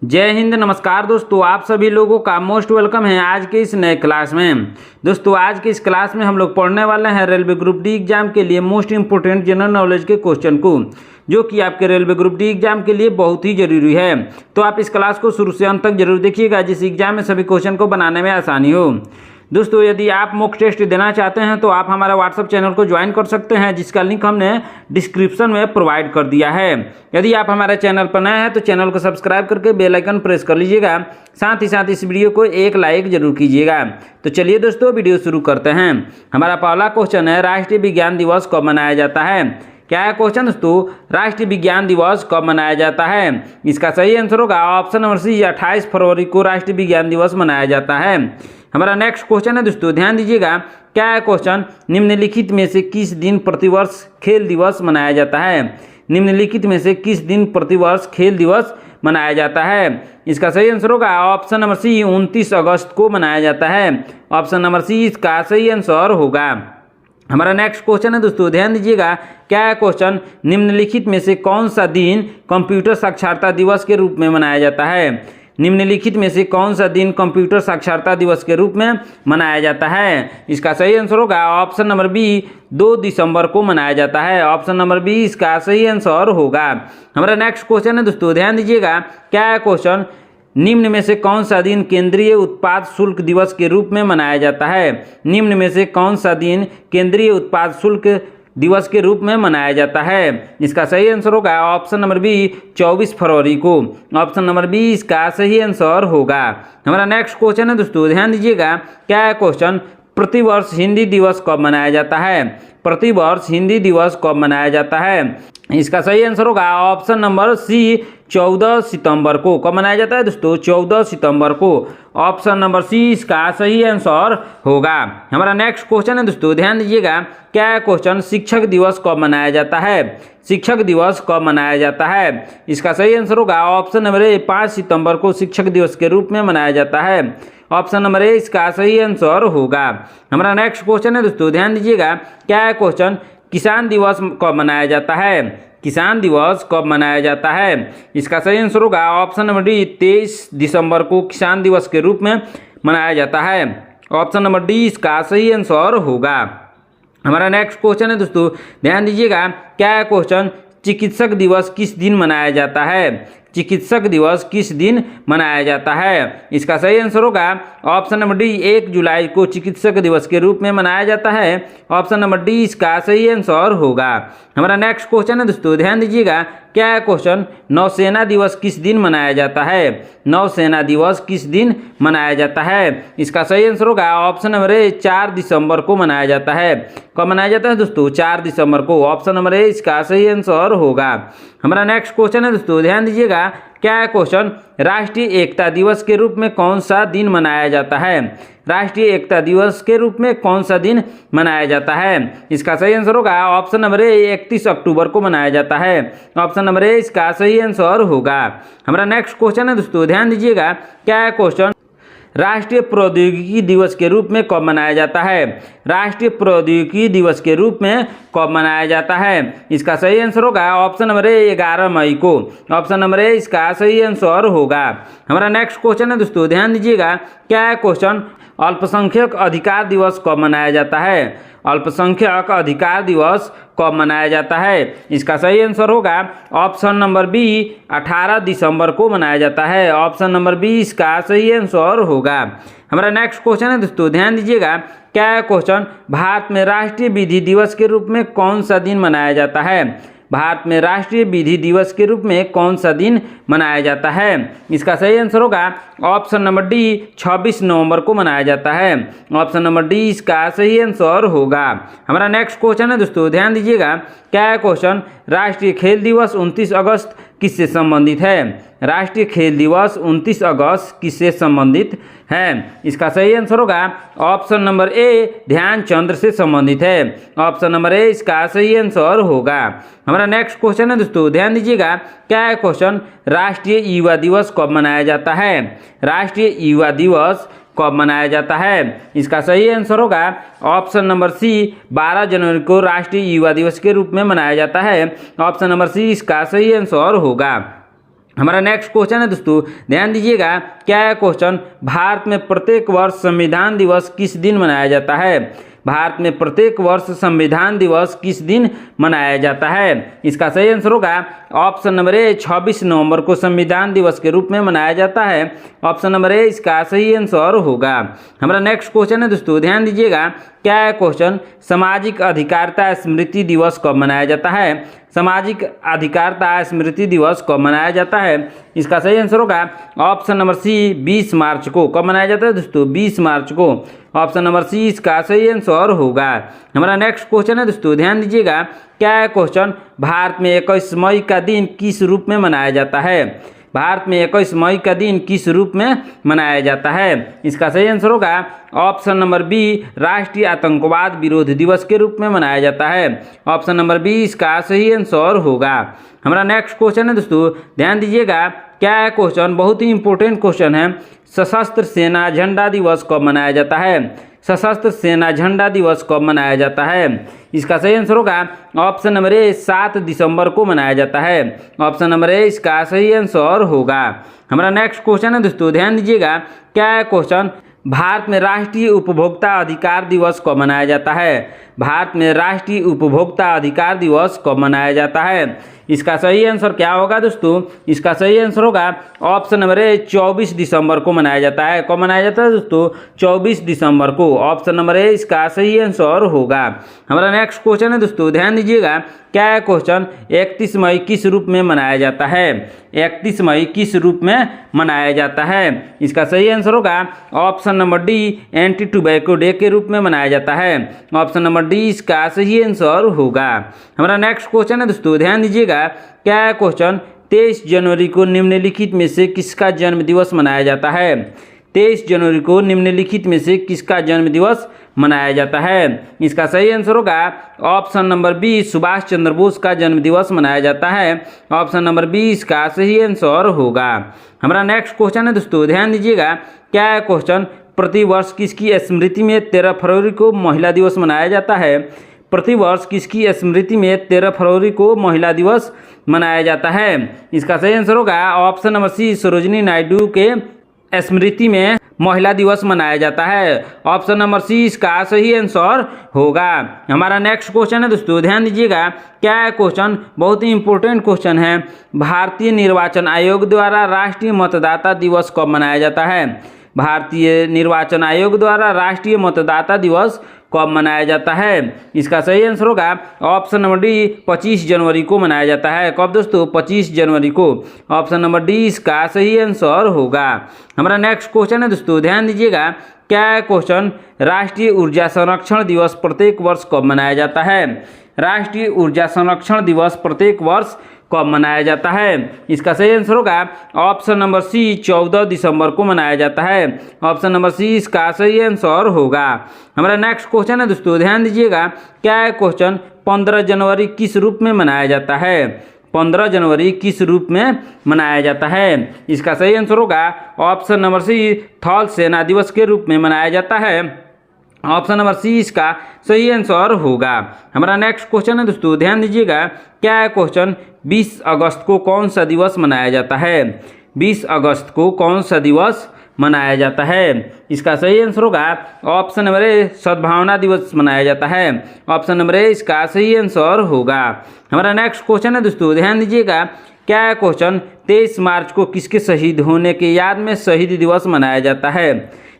जय हिंद। नमस्कार दोस्तों, आप सभी लोगों का मोस्ट वेलकम है आज के इस नए क्लास में। दोस्तों आज के इस क्लास में हम लोग पढ़ने वाले हैं रेलवे ग्रुप डी एग्जाम के लिए मोस्ट इंपोर्टेंट जनरल नॉलेज के क्वेश्चन को, जो कि आपके रेलवे ग्रुप डी एग्जाम के लिए बहुत ही जरूरी है। तो आप इस क्लास को शुरू से अंत तक जरूर देखिएगा, जिस एग्जाम में सभी क्वेश्चन को बनाने में आसानी हो। दोस्तों यदि आप मॉक टेस्ट देना चाहते हैं तो आप हमारा व्हाट्सएप चैनल को ज्वाइन कर सकते हैं, जिसका लिंक हमने डिस्क्रिप्शन में प्रोवाइड कर दिया है। यदि आप हमारे चैनल पर नए हैं तो चैनल को सब्सक्राइब करके बेल आइकन प्रेस कर लीजिएगा, साथ ही साथ इस वीडियो को एक लाइक जरूर कीजिएगा। तो चलिए दोस्तों वीडियो शुरू करते हैं। हमारा पहला क्वेश्चन है, राष्ट्रीय विज्ञान दिवस कब मनाया जाता है? क्या है क्वेश्चन दोस्तों? राष्ट्रीय विज्ञान दिवस कब मनाया जाता है? इसका सही आंसर होगा ऑप्शन नंबर सी, 28 फरवरी को राष्ट्रीय विज्ञान दिवस मनाया जाता है। हमारा नेक्स्ट क्वेश्चन है दोस्तों, ध्यान दीजिएगा। क्या है क्वेश्चन? निम्नलिखित में से किस दिन प्रतिवर्ष खेल दिवस मनाया जाता है? निम्नलिखित में से किस दिन प्रतिवर्ष खेल दिवस मनाया जाता है? इसका सही आंसर होगा ऑप्शन नंबर सी, 29 अगस्त को मनाया जाता है। ऑप्शन नंबर सी इसका सही आंसर होगा। हमारा नेक्स्ट क्वेश्चन है दोस्तों, ध्यान दीजिएगा। क्या है क्वेश्चन? निम्नलिखित में से कौन सा दिन कंप्यूटर साक्षरता दिवस के रूप में मनाया जाता है? निम्नलिखित में से कौन सा दिन कंप्यूटर साक्षरता दिवस के रूप में मनाया जाता है? इसका सही आंसर होगा ऑप्शन नंबर बी, 2 दिसंबर को मनाया जाता है। ऑप्शन नंबर बी इसका सही आंसर होगा। हमारा नेक्स्ट क्वेश्चन है दोस्तों, ध्यान दीजिएगा। क्या है क्वेश्चन? निम्न में से कौन सा दिन केंद्रीय उत्पाद शुल्क दिवस के रूप में मनाया जाता है? निम्न में से कौन सा दिन केंद्रीय उत्पाद शुल्क दिवस के रूप में मनाया जाता है? इसका सही आंसर होगा ऑप्शन नंबर बी, 24 फरवरी को। ऑप्शन नंबर बी इसका सही आंसर होगा। हमारा नेक्स्ट क्वेश्चन है दोस्तों, ध्यान दीजिएगा। क्या है क्वेश्चन? प्रतिवर्ष हिंदी दिवस कब मनाया जाता है? प्रतिवर्ष हिंदी दिवस कब मनाया जाता है? इसका सही आंसर होगा ऑप्शन नंबर सी, 14 सितंबर को। कब मनाया जाता है दोस्तों? 14 सितंबर को। ऑप्शन नंबर सी इसका सही आंसर होगा। हमारा नेक्स्ट क्वेश्चन है दोस्तों, ध्यान दीजिएगा। क्या है क्वेश्चन? शिक्षक दिवस कब मनाया जाता है? शिक्षक दिवस कब मनाया जाता है? इसका सही आंसर होगा ऑप्शन नंबर ए, 5 सितंबर को शिक्षक दिवस के रूप में मनाया जाता है। ऑप्शन नंबर ए इसका सही आंसर होगा। हमारा नेक्स्ट क्वेश्चन है दोस्तों, ध्यान दीजिएगा। क्या है क्वेश्चन? किसान दिवस कब मनाया जाता है? किसान दिवस कब मनाया जाता है? इसका सही आंसर होगा ऑप्शन नंबर डी, 23 दिसंबर को किसान दिवस के रूप में मनाया जाता है। ऑप्शन नंबर डी इसका सही आंसर होगा। हमारा नेक्स्ट क्वेश्चन है दोस्तों, ध्यान दीजिएगा। क्या है क्वेश्चन? चिकित्सक दिवस किस दिन मनाया जाता है? चिकित्सक दिवस किस दिन मनाया जाता है? इसका सही आंसर होगा ऑप्शन नंबर डी, 1 जुलाई को चिकित्सक दिवस के रूप में मनाया जाता है। ऑप्शन नंबर डी इसका सही आंसर होगा। हमारा नेक्स्ट क्वेश्चन है दोस्तों, ध्यान दीजिएगा। क्या है क्वेश्चन? नौसेना दिवस किस दिन मनाया जाता है? नौसेना दिवस किस दिन मनाया जाता है? इसका सही आंसर होगा ऑप्शन नंबर ए, 4 दिसंबर को मनाया जाता है। कब मनाया जाता है दोस्तों? 4 दिसंबर को। ऑप्शन नंबर ए इसका सही आंसर होगा। हमारा नेक्स्ट क्वेश्चन है दोस्तों, ध्यान दीजिएगा। क्या है क्वेश्चन? राष्ट्रीय एकता दिवस के रूप में कौन सा दिन मनाया जाता है? राष्ट्रीय एकता दिवस के रूप में कौन सा दिन मनाया जाता है? इसका सही आंसर होगा ऑप्शन नंबर ए, 31 अक्टूबर को मनाया जाता है। ऑप्शन नंबर ए इसका सही आंसर होगा। हमारा नेक्स्ट क्वेश्चन है दोस्तों, ध्यान दीजिएगा। क्या है क्वेश्चन? राष्ट्रीय प्रौद्योगिकी दिवस के रूप में कब मनाया जाता है? राष्ट्रीय प्रौद्योगिकी दिवस के रूप में कब मनाया जाता है? इसका सही आंसर होगा ऑप्शन नंबर ए, 11 मई को। ऑप्शन नंबर ए इसका सही आंसर होगा। हमारा नेक्स्ट क्वेश्चन है दोस्तों, ध्यान दीजिएगा। क्या है क्वेश्चन? अल्पसंख्यक अधिकार दिवस कब मनाया जाता है? अल्पसंख्यक अधिकार दिवस कब मनाया जाता है? इसका सही आंसर होगा ऑप्शन नंबर बी, 18 दिसंबर को मनाया जाता है। ऑप्शन नंबर बी इसका सही आंसर होगा। हमारा नेक्स्ट क्वेश्चन है दोस्तों, ध्यान दीजिएगा। क्या है क्वेश्चन? भारत में राष्ट्रीय विधि दिवस के रूप में कौन सा दिन मनाया जाता है? भारत में राष्ट्रीय विधि दिवस के रूप में कौन सा दिन मनाया जाता है? इसका सही आंसर होगा ऑप्शन नंबर डी, 26 नवंबर को मनाया जाता है। ऑप्शन नंबर डी इसका सही आंसर होगा। हमारा नेक्स्ट क्वेश्चन है दोस्तों, ध्यान दीजिएगा। क्या है क्वेश्चन? राष्ट्रीय खेल दिवस 29 अगस्त किससे संबंधित है? राष्ट्रीय खेल दिवस 29 अगस्त किससे संबंधित है? इसका सही आंसर होगा ऑप्शन नंबर ए, ध्यानचंद से संबंधित है। ऑप्शन नंबर ए इसका सही आंसर होगा। हमारा नेक्स्ट क्वेश्चन है दोस्तों, ध्यान दीजिएगा। क्या है क्वेश्चन? राष्ट्रीय युवा दिवस कब मनाया जाता है? राष्ट्रीय युवा दिवस कब मनाया जाता है? इसका सही आंसर होगा ऑप्शन नंबर सी, 12 जनवरी को राष्ट्रीय युवा दिवस के रूप में मनाया जाता है। ऑप्शन नंबर सी इसका सही आंसर होगा। हमारा नेक्स्ट क्वेश्चन है दोस्तों, ध्यान दीजिएगा, क्या है क्वेश्चन, भारत में प्रत्येक वर्ष संविधान दिवस किस दिन मनाया जाता है? भारत में प्रत्येक वर्ष संविधान दिवस किस दिन मनाया जाता है? इसका सही आंसर होगा ऑप्शन नंबर ए, 26 नवंबर को संविधान दिवस के रूप में मनाया जाता है। ऑप्शन नंबर ए इसका सही आंसर होगा। हमारा नेक्स्ट क्वेश्चन है दोस्तों, ध्यान दीजिएगा, क्या है क्वेश्चन, सामाजिक अधिकारिता स्मृति दिवस कब मनाया जाता है? सामाजिक अधिकारिता स्मृति दिवस कब मनाया जाता है? इसका सही आंसर होगा ऑप्शन नंबर सी, 20 मार्च को। कब मनाया जाता है दोस्तों? 20 मार्च को। ऑप्शन नंबर सी इसका सही आंसर होगा। हमारा नेक्स्ट क्वेश्चन है दोस्तों, ध्यान दीजिएगा, क्या है क्वेश्चन, भारत में 21 मई का दिन किस रूप में मनाया जाता है? भारत में 21 मई का दिन किस रूप में मनाया जाता है? इसका सही आंसर होगा ऑप्शन नंबर बी, राष्ट्रीय आतंकवाद विरोध दिवस के रूप में मनाया जाता है। ऑप्शन नंबर बी इसका सही आंसर होगा। हमारा नेक्स्ट क्वेश्चन है दोस्तों, ध्यान दीजिएगा, क्या है क्वेश्चन, बहुत ही इंपॉर्टेंट क्वेश्चन है, सशस्त्र सेना झंडा दिवस कब मनाया जाता है? सशस्त्र सेना झंडा दिवस कब मनाया जाता है? इसका सही आंसर होगा ऑप्शन नंबर ए, 7 दिसंबर को मनाया जाता है। ऑप्शन नंबर ए इसका सही आंसर होगा। हमारा नेक्स्ट क्वेश्चन है दोस्तों, ध्यान दीजिएगा, क्या है क्वेश्चन, भारत में राष्ट्रीय उपभोक्ता अधिकार दिवस कब मनाया जाता है? भारत में राष्ट्रीय उपभोक्ता अधिकार दिवस कब मनाया जाता है? इसका सही आंसर क्या होगा दोस्तों? इसका सही आंसर होगा ऑप्शन नंबर ए, 24 दिसंबर को मनाया जाता है। कब मनाया जाता है दोस्तों? 24 दिसंबर को। ऑप्शन नंबर ए इसका सही आंसर होगा। हमारा नेक्स्ट क्वेश्चन है दोस्तों, ध्यान दीजिएगा, क्या है क्वेश्चन, 31 मई किस रूप में मनाया जाता है? 31 मई किस रूप में मनाया जाता है? इसका सही आंसर होगा option number D, anti tobacco day के रूप में मनाया जाता है। ऑप्शन नंबर डी इसका सही आंसर होगा। हमारा नेक्स्ट क्वेश्चन है दोस्तों, ध्यान दीजिएगा, क्या है क्वेश्चन, 23 जनवरी को निम्नलिखित में से किसका जन्म दिवस मनाया जाता है? 23 जनवरी को निम्नलिखित में से किसका जन्म दिवस मनाया जाता है? इसका सही आंसर होगा option number B, Subhash Chandra Bose का जन्म दिवस मनाया जाता है। ऑप्शन नंबर बी इसका सही आंसर होगा। हमारा नेक्स्ट क्वेश्चन है दोस्तों, ध्यान दीजिएगा, क्या है क्वेश्चन, प्रतिवर्ष किसकी स्मृति में 13 फरवरी को महिला दिवस मनाया जाता है? प्रतिवर्ष किसकी स्मृति में 13 फरवरी को महिला दिवस मनाया जाता है? इसका सही आंसर होगा option number C, Sarojini Naidu के स्मृति में महिला दिवस मनाया जाता है। ऑप्शन नंबर सी इसका सही आंसर होगा। हमारा नेक्स्ट क्वेश्चन है दोस्तों, ध्यान दीजिएगा, क्या है क्वेश्चन, बहुत ही इंपॉर्टेंट क्वेश्चन है, भारतीय निर्वाचन आयोग द्वारा राष्ट्रीय मतदाता दिवस कब मनाया जाता है? भारतीय निर्वाचन आयोग द्वारा राष्ट्रीय मतदाता दिवस कब मनाया जाता है? इसका सही आंसर होगा ऑप्शन नंबर डी, 25 जनवरी को मनाया जाता है। कब दोस्तों? 25 जनवरी को। ऑप्शन नंबर डी इसका सही आंसर होगा। हमारा नेक्स्ट क्वेश्चन है दोस्तों, ध्यान दीजिएगा, क्या है क्वेश्चन, राष्ट्रीय ऊर्जा संरक्षण दिवस प्रत्येक वर्ष कब मनाया जाता है? राष्ट्रीय ऊर्जा संरक्षण दिवस प्रत्येक वर्ष कब मनाया जाता है? इसका सही आंसर होगा ऑप्शन नंबर सी, 14 दिसंबर को मनाया जाता है। ऑप्शन नंबर सी इसका सही आंसर होगा। हमारा नेक्स्ट क्वेश्चन है दोस्तों, ध्यान दीजिएगा, क्या है क्वेश्चन, 15 जनवरी किस रूप में मनाया जाता है? 15 जनवरी किस रूप में मनाया जाता है? इसका सही आंसर होगा ऑप्शन नंबर सी, थल सेना दिवस के रूप में मनाया जाता है। ऑप्शन नंबर सी इसका सही आंसर होगा। हमारा नेक्स्ट क्वेश्चन है दोस्तों, ध्यान दीजिएगा, क्या है क्वेश्चन, 20 अगस्त को कौन सा दिवस मनाया जाता है? 20 अगस्त को कौन सा दिवस मनाया जाता है? इसका सही आंसर होगा ऑप्शन नंबर ए, सद्भावना दिवस मनाया जाता है। ऑप्शन नंबर ए इसका सही आंसर होगा। हमारा नेक्स्ट क्वेश्चन है दोस्तों, ध्यान दीजिएगा, क्या है क्वेश्चन, 23 मार्च को किसके शहीद होने के याद में शहीद दिवस मनाया जाता है?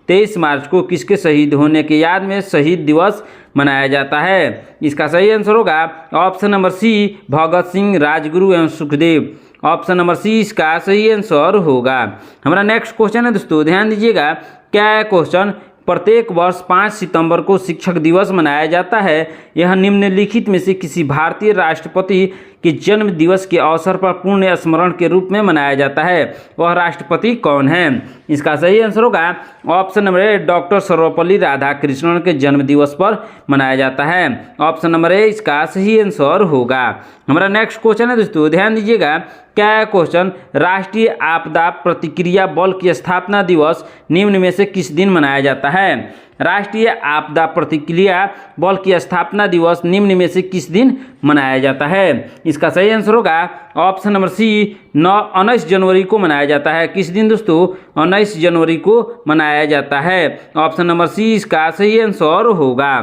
23 मार्च को किसके शहीद होने के याद में शहीद दिवस मनाया जाता है? इसका सही आंसर होगा ऑप्शन नंबर सी, भगत सिंह, राजगुरु एवं सुखदेव। ऑप्शन नंबर सी इसका सही आंसर होगा। हमारा नेक्स्ट क्वेश्चन है दोस्तों, ध्यान दीजिएगा, क्या है क्वेश्चन, प्रत्येक वर्ष 5 सितंबर को शिक्षक दिवस मनाया जाता है। यह निम्नलिखित में से किसी भारतीय राष्ट्रपति के जन्म दिवस के अवसर पर पुण्य स्मरण के रूप में मनाया जाता है। वह राष्ट्रपति कौन है? इसका सही आंसर होगा ऑप्शन नंबर ए, डॉक्टर सर्वपल्ली राधाकृष्णन के जन्म दिवस पर मनाया जाता है। ऑप्शन नंबर ए इसका सही आंसर होगा। हमारा नेक्स्ट क्वेश्चन है दोस्तों, ध्यान दीजिएगा, क्या है क्वेश्चन, राष्ट्रीय आपदा प्रतिक्रिया बल की स्थापना दिवस निम्न में से किस दिन मनाया जाता है? राष्ट्रीय आपदा प्रतिक्रिया बल की स्थापना दिवस निम्न में से किस दिन मनाया जाता है? इसका सही आंसर होगा ऑप्शन नंबर सी, 19 जनवरी को मनाया जाता है। किस दिन दोस्तों? 19 जनवरी को मनाया जाता है। ऑप्शन नंबर सी इसका सही आंसर होगा।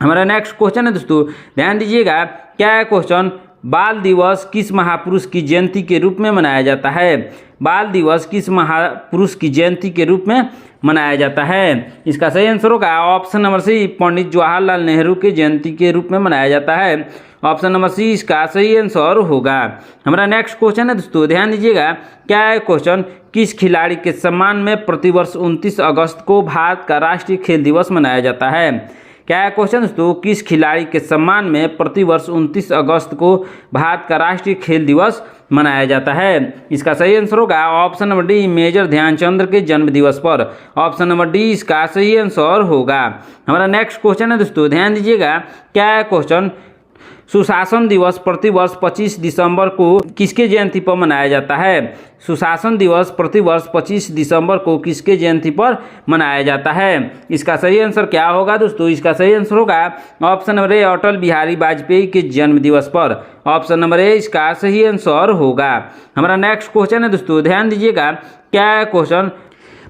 हमारा नेक्स्ट क्वेश्चन है दोस्तों, ध्यान दीजिएगा, क्या है क्वेश्चन, बाल दिवस किस महापुरुष की जयंती के रूप में मनाया जाता है? बाल दिवस किस महापुरुष की जयंती के रूप में मनाया जाता है? इसका सही आंसर होगा ऑप्शन नंबर सी, पंडित जवाहरलाल नेहरू की जयंती के रूप में मनाया जाता है। ऑप्शन नंबर सी इसका सही आंसर होगा। हमारा नेक्स्ट क्वेश्चन है दोस्तों, ध्यान दीजिएगा, क्या है क्वेश्चन, किस खिलाड़ी के सम्मान में प्रतिवर्ष 29 अगस्त को भारत का राष्ट्रीय खेल दिवस मनाया जाता है? क्या है क्वेश्चन दोस्तों, किस खिलाड़ी के सम्मान में प्रतिवर्ष 29 अगस्त को भारत का राष्ट्रीय खेल दिवस मनाया जाता है? इसका सही आंसर होगा option number D, major Dhyanchand के जन्म दिवस पर। ऑप्शन नंबर डी इसका सही आंसर होगा। हमारा नेक्स्ट क्वेश्चन है दोस्तों, ध्यान दीजिएगा, क्या है क्वेश्चन, सुशासन दिवस प्रतिवर्ष 25 दिसंबर को किसके जयंती पर मनाया जाता है? सुशासन दिवस प्रतिवर्ष 25 दिसंबर को किसके जयंती पर मनाया जाता है? इसका सही आंसर क्या होगा दोस्तों? इसका सही आंसर होगा ऑप्शन नंबर ए, अटल बिहारी वाजपेयी के जन्म दिवस पर। ऑप्शन नंबर ए इसका सही आंसर होगा। हमारा नेक्स्ट क्वेश्चन है दोस्तों, ध्यान दीजिएगा, क्या है क्वेश्चन,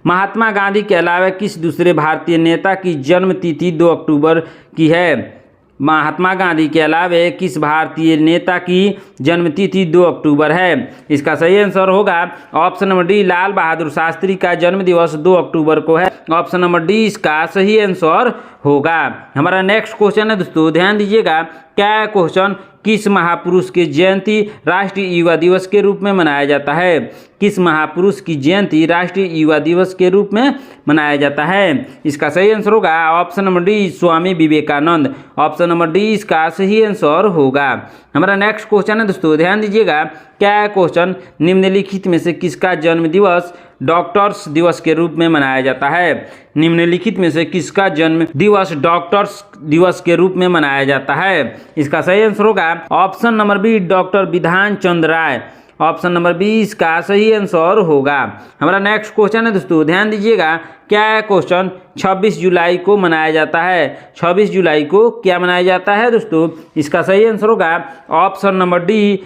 महात्मा गांधी के अलावा किस दूसरे भारतीय नेता की जन्म तिथि 2 अक्टूबर की है? महात्मा गांधी के अलावा किस भारतीय नेता की जन्मतिथि 2 अक्टूबर है? इसका सही आंसर होगा option number D, Lal Bahadur Shastri का जन्म दिवस 2 अक्टूबर को है। ऑप्शन नंबर डी इसका सही आंसर होगा। हमारा नेक्स्ट क्वेश्चन है दोस्तों, ध्यान दीजिएगा, क्या है क्वेश्चन, किस महापुरुष की जयंती राष्ट्रीय युवा दिवस के रूप में मनाया जाता है? किस महापुरुष की जयंती राष्ट्रीय युवा दिवस के रूप में मनाया जाता है? इसका सही आंसर होगा option number D, Swami Vivekananda. Option number D इसका सही आंसर होगा। हमारा नेक्स्ट क्वेश्चन है दोस्तों, ध्यान दीजिएगा, क्या है क्वेश्चन, निम्नलिखित में से किसका जन्म दिवस डॉक्टर्स दिवस के रूप में मनाया जाता है? निम्नलिखित में से किसका जन्म दिवस डॉक्टर्स दिवस के रूप में मनाया जाता है? इसका सही आंसर होगा option number B, doctor Bidhan Chandra राय। ऑप्शन नंबर बी इसका सही आंसर होगा। हमारा नेक्स्ट क्वेश्चन है दोस्तों, ध्यान दीजिएगा, क्या है क्वेश्चन, 26 जुलाई को मनाया जाता है? 26 जुलाई को क्या मनाया जाता है दोस्तों? इसका सही आंसर होगा ऑप्शन नंबर डी,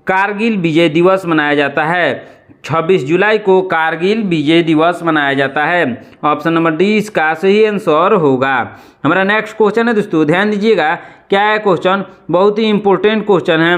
कारगिल विजय दिवस मनाया जाता है। 26 जुलाई को कारगिल विजय दिवस मनाया जाता है। ऑप्शन नंबर डी इसका सही आंसर होगा। हमारा नेक्स्ट क्वेश्चन है दोस्तों, ध्यान दीजिएगा, क्या है क्वेश्चन, बहुत ही इंपॉर्टेंट क्वेश्चन है,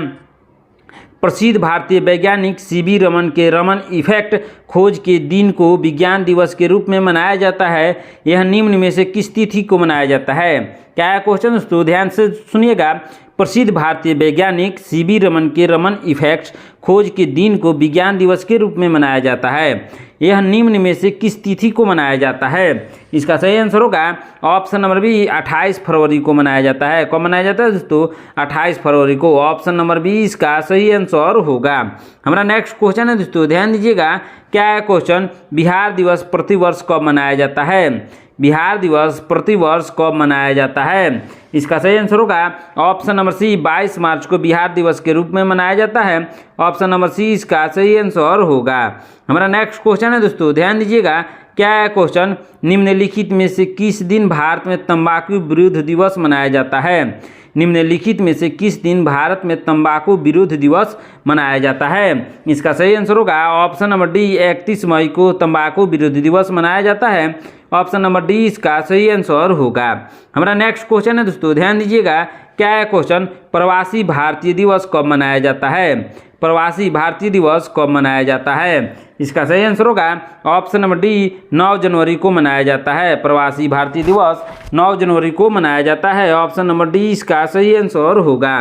प्रसिद्ध भारतीय वैज्ञानिक सीवी रमन के रमन इफेक्ट खोज के दिन को विज्ञान दिवस के रूप में मनाया जाता है। यह निम्न में से किस तिथि को मनाया जाता है? क्या है क्वेश्चन दोस्तों, ध्यान से सुनिएगा, प्रसिद्ध भारतीय वैज्ञानिक सीवी रमन के रमन इफेक्ट खोज के दिन को विज्ञान दिवस के रूप में मनाया जाता है। यह निम्न में से किस तिथि को मनाया जाता है? इसका सही आंसर होगा ऑप्शन नंबर बी, 28 फरवरी को मनाया जाता है। कब मनाया जाता है दोस्तों? 28 फरवरी को। ऑप्शन नंबर बी इसका सही आंसर होगा। हमारा नेक्स्ट क्वेश्चन है दोस्तों, ध्यान दीजिएगा, क्या है क्वेश्चन, बिहार दिवस प्रतिवर्ष कब मनाया जाता है? बिहार दिवस प्रतिवर्ष कब मनाया जाता है? इसका सही आंसर होगा ऑप्शन नंबर सी, 22 मार्च को बिहार दिवस के रूप में मनाया जाता है। ऑप्शन नंबर सी इसका सही आंसर होगा। हमारा नेक्स्ट क्वेश्चन है दोस्तों, ध्यान दीजिएगा, क्या है क्वेश्चन, निम्नलिखित में से किस दिन भारत में तंबाकू विरोध दिवस मनाया जाता है? निम्नलिखित में से किस दिन भारत में तंबाकू विरोध दिवस मनाया जाता है? इसका सही आंसर होगा ऑप्शन नंबर डी, 31 मई को तंबाकू विरोधी दिवस मनाया जाता है। ऑप्शन नंबर डी इसका सही आंसर होगा। हमारा नेक्स्ट क्वेश्चन है दोस्तों, ध्यान दीजिएगा, क्या है क्वेश्चन, प्रवासी भारतीय दिवस कब मनाया जाता है? प्रवासी भारतीय दिवस कब मनाया जाता है? इसका सही आंसर होगा ऑप्शन नंबर डी, 9 जनवरी को मनाया जाता है। प्रवासी भारतीय दिवस 9 जनवरी को मनाया जाता है। ऑप्शन नंबर डी इसका सही आंसर होगा।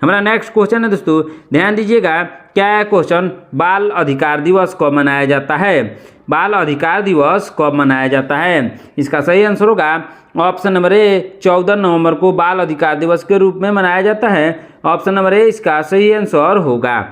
हमारा नेक्स्ट क्वेश्चन है दोस्तों, ध्यान दीजिएगा, क्या है क्वेश्चन, बाल अधिकार दिवस कब मनाया जाता है? बाल अधिकार दिवस कब मनाया जाता है? इसका सही आंसर होगा ऑप्शन नंबर ए, 14 नवंबर को बाल अधिकार दिवस के रूप में मनाया जाता है। ऑप्शन नंबर ए इसका सही आंसर होगा।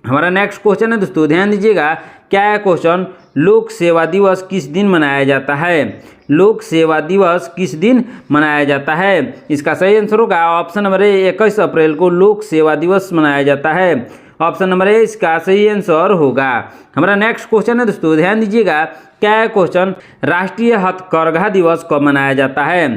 हमारा नेक्स्ट क्वेश्चन है दोस्तों, ध्यान दीजिएगा, क्या है क्वेश्चन, लोक सेवा दिवस किस दिन मनाया जाता है? लोक सेवा दिवस किस दिन मनाया जाता है? इसका सही आंसर होगा ऑप्शन नंबर ए, 21 अप्रैल को लोक सेवा दिवस मनाया जाता है। ऑप्शन नंबर ए इसका सही आंसर होगा। हमारा नेक्स्ट क्वेश्चन है दोस्तों, ध्यान दीजिएगा। क्या है क्वेश्चन? राष्ट्रीय हथकरघा दिवस कब मनाया जाता है?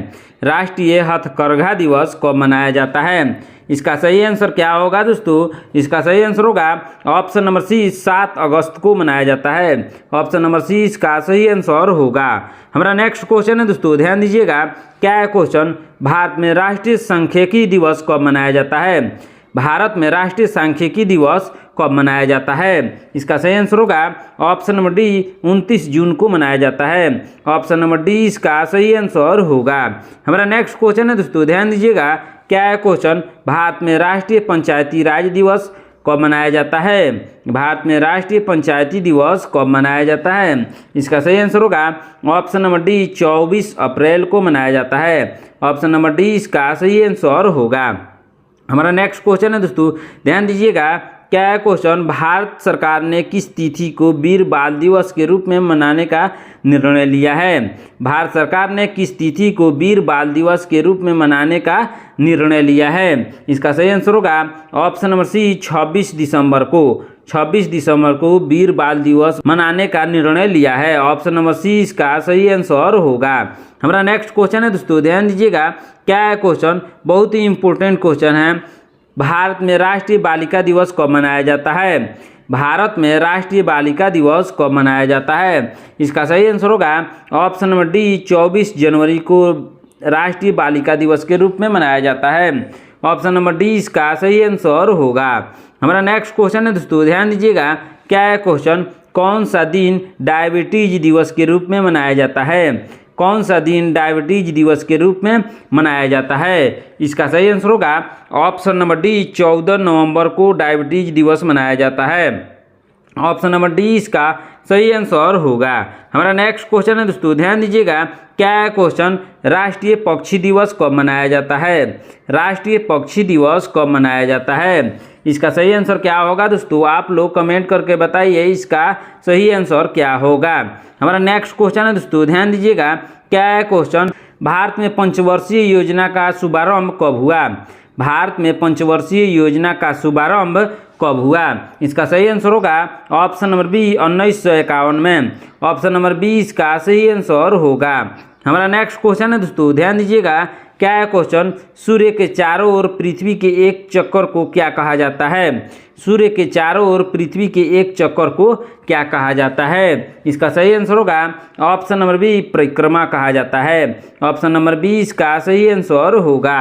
राष्ट्रीय हथकरघा दिवस कब मनाया जाता है? इसका सही आंसर क्या होगा दोस्तों? इसका सही आंसर होगा ऑप्शन नंबर सी, 7 अगस्त को मनाया जाता है। ऑप्शन नंबर सी इसका सही आंसर होगा। हमारा नेक्स्ट क्वेश्चन है दोस्तों, ध्यान दीजिएगा। क्या है क्वेश्चन? भारत में राष्ट्रीय सांख्यिकी दिवस कब मनाया जाता है? भारत में राष्ट्रीय सांख्यिकी दिवस कब मनाया जाता है? इसका सही आंसर होगा ऑप्शन नंबर डी, 29 जून को मनाया जाता है। ऑप्शन नंबर डी इसका सही आंसर होगा। हमारा नेक्स्ट क्वेश्चन है दोस्तों, ध्यान दीजिएगा। क्या है क्वेश्चन? भारत में राष्ट्रीय पंचायती राज दिवस कब मनाया जाता है? भारत में राष्ट्रीय पंचायती दिवस कब मनाया जाता है? इसका सही आंसर होगा ऑप्शन नंबर डी, 24 अप्रैल को मनाया जाता है। ऑप्शन नंबर डी इसका सही आंसर होगा। हमारा नेक्स्ट क्वेश्चन है दोस्तों, ध्यान दीजिएगा। क्या है क्वेश्चन? भारत सरकार ने किस तिथि को वीर बाल दिवस के रूप में मनाने का निर्णय लिया है? भारत सरकार ने किस तिथि को वीर बाल दिवस के रूप में मनाने का निर्णय लिया है? इसका सही आंसर होगा ऑप्शन नंबर सी, 26 दिसंबर को। 26 दिसंबर को वीर बाल दिवस मनाने का निर्णय लिया है। ऑप्शन नंबर सी इसका सही आंसर होगा। हमारा नेक्स्ट क्वेश्चन है दोस्तों, ध्यान दीजिएगा। क्या है क्वेश्चन? बहुत ही इंपॉर्टेंट क्वेश्चन है। भारत में राष्ट्रीय बालिका दिवस कब मनाया जाता है? भारत में राष्ट्रीय बालिका दिवस कब मनाया जाता है? इसका सही आंसर होगा ऑप्शन नंबर डी, 24 जनवरी को राष्ट्रीय बालिका दिवस के रूप में मनाया जाता है। ऑप्शन नंबर डी इसका सही आंसर होगा। हमारा नेक्स्ट क्वेश्चन है दोस्तों, ध्यान दीजिएगा। क्या है क्वेश्चन? कौन सा दिन डायबिटीज दिवस के रूप में मनाया जाता है? कौन सा दिन डायबिटीज दिवस के रूप में मनाया जाता है? इसका सही आंसर होगा ऑप्शन नंबर डी, 14 नवंबर को डायबिटीज दिवस मनाया जाता है। ऑप्शन नंबर डी इसका सही आंसर होगा। हमारा नेक्स्ट क्वेश्चन है दोस्तों, ध्यान दीजिएगा। क्या है क्वेश्चन? राष्ट्रीय पक्षी दिवस कब मनाया जाता है? राष्ट्रीय पक्षी दिवस कब मनाया जाता है? इसका सही आंसर क्या होगा दोस्तों? आप लोग कमेंट करके बताइए इसका सही आंसर क्या होगा। हमारा नेक्स्ट क्वेश्चन है दोस्तों, ध्यान दीजिएगा। क्या है क्वेश्चन? भारत में पंचवर्षीय योजना का शुभारंभ कब हुआ? भारत में पंचवर्षीय योजना का शुभारंभ कब हुआ? इसका सही आंसर होगा ऑप्शन नंबर बी, 1951 में। ऑप्शन नंबर बी इसका सही आंसर होगा। हमारा नेक्स्ट क्वेश्चन है दोस्तों, ध्यान दीजिएगा। क्या है क्वेश्चन? सूर्य के चारों ओर पृथ्वी के एक चक्कर को क्या कहा जाता है? सूर्य के चारों ओर पृथ्वी के एक चक्कर को क्या कहा जाता है? इसका सही आंसर होगा ऑप्शन नंबर बी, परिक्रमा कहा जाता है। ऑप्शन नंबर बी इसका सही आंसर होगा।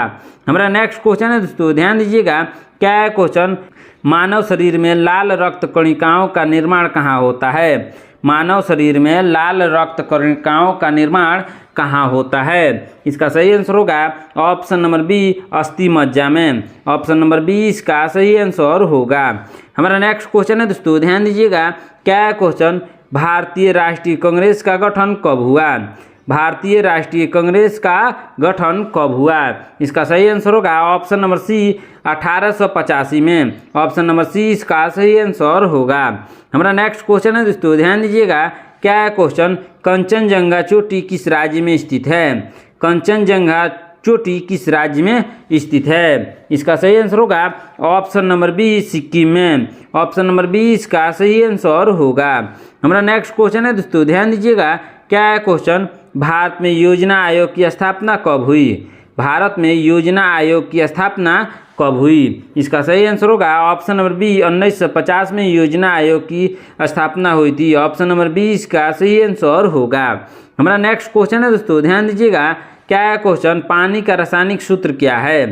हमारा नेक्स्ट क्वेश्चन है दोस्तों, ध्यान दीजिएगा। क्या है क्वेश्चन? मानव शरीर में लाल रक्त कणिकाओं का निर्माण कहाँ होता है? मानव शरीर में लाल रक्त कणिकाओं का निर्माण कहाँ होता है? इसका सही आंसर होगा ऑप्शन नंबर बी, अस्थि मज्जा में। ऑप्शन नंबर बी इसका सही आंसर होगा। हमारा नेक्स्ट क्वेश्चन है दोस्तों, ध्यान दीजिएगा। क्या है क्वेश्चन? भारतीय राष्ट्रीय कांग्रेस का गठन कब हुआ? भारतीय राष्ट्रीय कांग्रेस का गठन कब हुआ? इसका सही आंसर होगा ऑप्शन नंबर सी, 1885 में। ऑप्शन नंबर सी इसका सही आंसर होगा। हमारा नेक्स्ट क्वेश्चन है दोस्तों, ध्यान दीजिएगा। क्या है क्वेश्चन? कंचनजंगा चोटी किस राज्य में स्थित है? कंचनजंगा चोटी किस राज्य में स्थित है? इसका सही आंसर होगा ऑप्शन नंबर बी, सिक्किम में। ऑप्शन नंबर बी इसका सही आंसर होगा। हमारा नेक्स्ट क्वेश्चन है दोस्तों, ध्यान दीजिएगा। क्या है क्वेश्चन? भारत में योजना आयोग की स्थापना कब हुई? भारत में योजना आयोग की स्थापना कब हुई? इसका सही आंसर होगा ऑप्शन नंबर बी, 1950 में योजना आयोग की स्थापना हुई थी। ऑप्शन नंबर बी इसका सही आंसर होगा। हमारा नेक्स्ट क्वेश्चन है दोस्तों, ध्यान दीजिएगा। क्या है क्वेश्चन? पानी का रासायनिक सूत्र क्या है?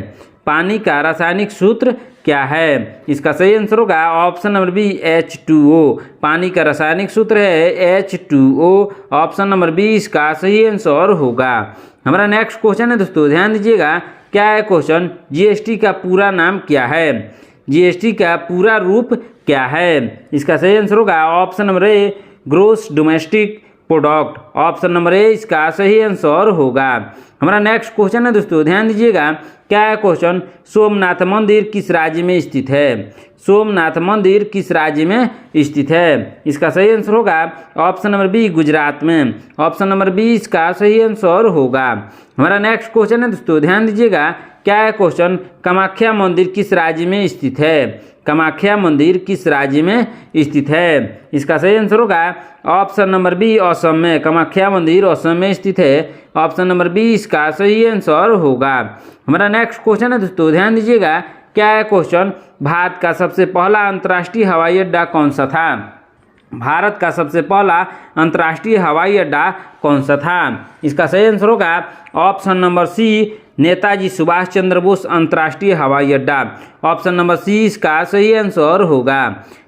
पानी का रासायनिक सूत्र क्या है? इसका सही आंसर होगा ऑप्शन नंबर बी, H2O। पानी का रासायनिक सूत्र है H2O। ऑप्शन नंबर बी इसका सही आंसर होगा। हमारा नेक्स्ट क्वेश्चन है दोस्तों, ध्यान दीजिएगा। क्या है क्वेश्चन? जीएसटी का पूरा नाम क्या है? जीएसटी का पूरा रूप क्या है? इसका सही आंसर होगा option number A, gross domestic product. Option number A इसका सही आंसर होगा। हमारा नेक्स्ट क्वेश्चन है दोस्तों, ध्यान दीजिएगा। क्या है क्वेश्चन? सोमनाथ मंदिर किस राज्य में स्थित है? सोमनाथ मंदिर किस राज्य में स्थित है? इसका सही आंसर होगा ऑप्शन नंबर बी, गुजरात में। ऑप्शन नंबर बी इसका सही आंसर होगा। हमारा नेक्स्ट क्वेश्चन है दोस्तों, ध्यान दीजिएगा। क्या है क्वेश्चन? कामाख्या मंदिर किस राज्य में स्थित है? कामाख्या मंदिर किस राज्य में स्थित है? इसका सही आंसर होगा ऑप्शन नंबर बी, असम में। कामाख्या मंदिर असम में स्थित है। ऑप्शन नंबर बी इसका सही आंसर होगा। हमारा नेक्स्ट क्वेश्चन है दोस्तों, ध्यान दीजिएगा। क्या है क्वेश्चन? भारत का सबसे पहला अंतर्राष्ट्रीय हवाई अड्डा कौन सा था? भारत का सबसे पहला अंतर्राष्ट्रीय हवाई अड्डा कौन सा था? इसका सही आंसर होगा option number C, Netaji Subhash Chandra Bose अंतर्राष्ट्रीय हवाई अड्डा। ऑप्शन नंबर सी इसका सही आंसर होगा।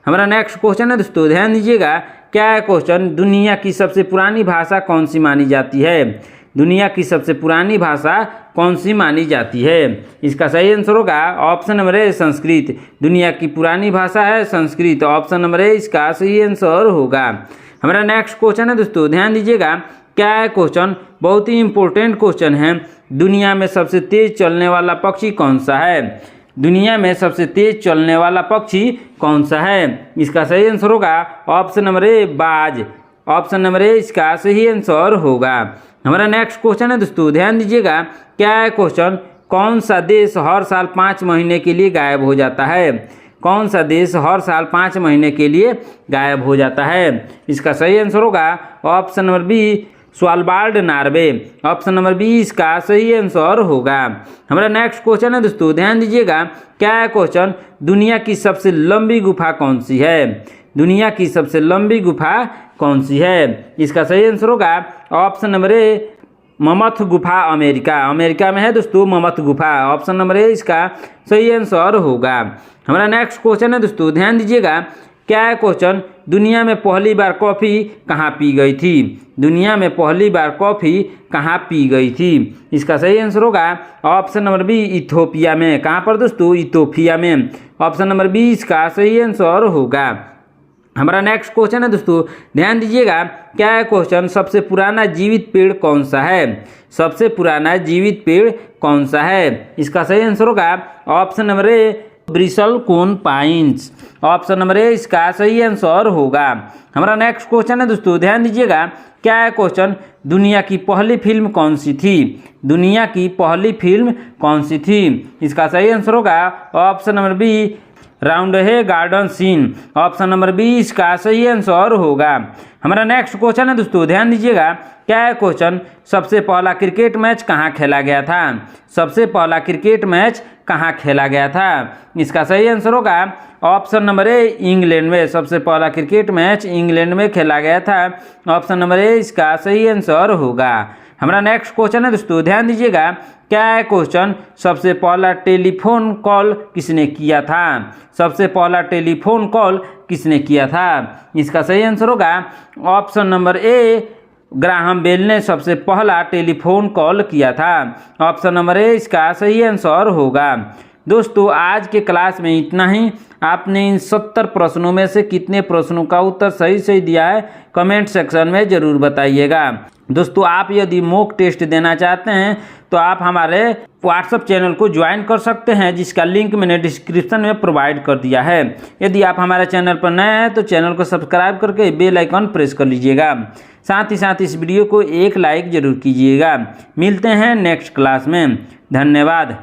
हमारा नेक्स्ट क्वेश्चन है दोस्तों, ध्यान दीजिएगा। क्या है क्वेश्चन? दुनिया की सबसे पुरानी भाषा कौन सी मानी जाती है? दुनिया की सबसे पुरानी भाषा कौन सी मानी जाती है? इसका सही आंसर होगा ऑप्शन नंबर ए, संस्कृत। दुनिया की पुरानी भाषा है संस्कृत। ऑप्शन नंबर ए इसका सही आंसर होगा। हमारा नेक्स्ट क्वेश्चन है दोस्तों, ध्यान दीजिएगा। क्या है क्वेश्चन? बहुत ही इंपॉर्टेंट क्वेश्चन है। दुनिया में सबसे तेज चलने वाला पक्षी कौन सा है? दुनिया में सबसे तेज चलने वाला पक्षी कौन सा है? इसका सही आंसर होगा ऑप्शन नंबर ए, बाज। ऑप्शन नंबर ए इसका सही आंसर होगा। हमारा नेक्स्ट क्वेश्चन है दोस्तों, ध्यान दीजिएगा। क्या है क्वेश्चन? कौन सा देश हर साल 5 महीने के लिए गायब हो जाता है? कौन सा देश हर साल 5 महीने के लिए गायब हो जाता है? इसका सही आंसर होगा option number B, Svalbard, Norway. Option number B इसका सही आंसर होगा। हमारा नेक्स्ट क्वेश्चन है दोस्तों, ध्यान दीजिएगा। क्या है क्वेश्चन? दुनिया की सबसे लंबी गुफा कौन सी है? दुनिया की सबसे लंबी गुफा कौन सी है? इसका सही आंसर होगा ऑप्शन नंबर ए, ममथ गुफा, अमेरिका। अमेरिका में है दोस्तों ममथ गुफा। ऑप्शन नंबर ए इसका सही आंसर होगा। हमारा नेक्स्ट क्वेश्चन है दोस्तों, ध्यान दीजिएगा। क्या है क्वेश्चन? दुनिया में पहली बार कॉफ़ी कहाँ पी गई थी? दुनिया में पहली बार कॉफ़ी कहाँ पी गई थी? इसका सही आंसर होगा ऑप्शन नंबर बी, इथोपिया में। कहाँ पर दोस्तों? इथोपिया में। ऑप्शन नंबर बी इसका सही आंसर होगा। हमारा नेक्स्ट क्वेश्चन है दोस्तों, ध्यान दीजिएगा। क्या है क्वेश्चन? सबसे पुराना जीवित पेड़ कौन सा है? सबसे पुराना जीवित पेड़ कौन सा है? इसका सही आंसर होगा option number A, bristle cone pines. Option number A इसका सही आंसर होगा। हमारा नेक्स्ट क्वेश्चन है दोस्तों, ध्यान दीजिएगा। क्या है क्वेश्चन? दुनिया की पहली फिल्म कौन सी थी? दुनिया की पहली फिल्म कौन सी थी? इसका सही आंसर होगा option number B, Roundhay garden scene. Option number B इसका सही आंसर होगा। हमारा नेक्स्ट क्वेश्चन है दोस्तों, ध्यान दीजिएगा। क्या है क्वेश्चन? सबसे पहला क्रिकेट मैच कहाँ खेला गया था? सबसे पहला क्रिकेट मैच कहाँ खेला गया था? इसका सही आंसर होगा ऑप्शन नंबर ए, इंग्लैंड में। सबसे पहला क्रिकेट मैच इंग्लैंड में खेला गया था। ऑप्शन नंबर ए इसका सही आंसर होगा। हमारा नेक्स्ट क्वेश्चन है दोस्तों, ध्यान दीजिएगा। क्या है क्वेश्चन? सबसे पहला टेलीफोन कॉल किसने किया था? सबसे पहला टेलीफोन कॉल किसने किया था? इसका सही आंसर होगा option number A, Graham Bell ने सबसे पहला टेलीफोन कॉल किया था। ऑप्शन नंबर ए इसका सही आंसर होगा। दोस्तों आज के क्लास में इतना ही। आपने इन 70 प्रश्नों में से कितने प्रश्नों का उत्तर सही दिया है कमेंट सेक्शन में ज़रूर बताइएगा। दोस्तों आप यदि मॉक टेस्ट देना चाहते हैं तो आप हमारे व्हाट्सएप चैनल को ज्वाइन कर सकते हैं, जिसका लिंक मैंने डिस्क्रिप्शन में प्रोवाइड कर दिया है। यदि आप हमारे चैनल पर नए हैं तो चैनल को सब्सक्राइब करके बेल आइकन प्रेस कर लीजिएगा। साथ ही साथ इस वीडियो को एक लाइक ज़रूर कीजिएगा। मिलते हैं नेक्स्ट क्लास में। धन्यवाद।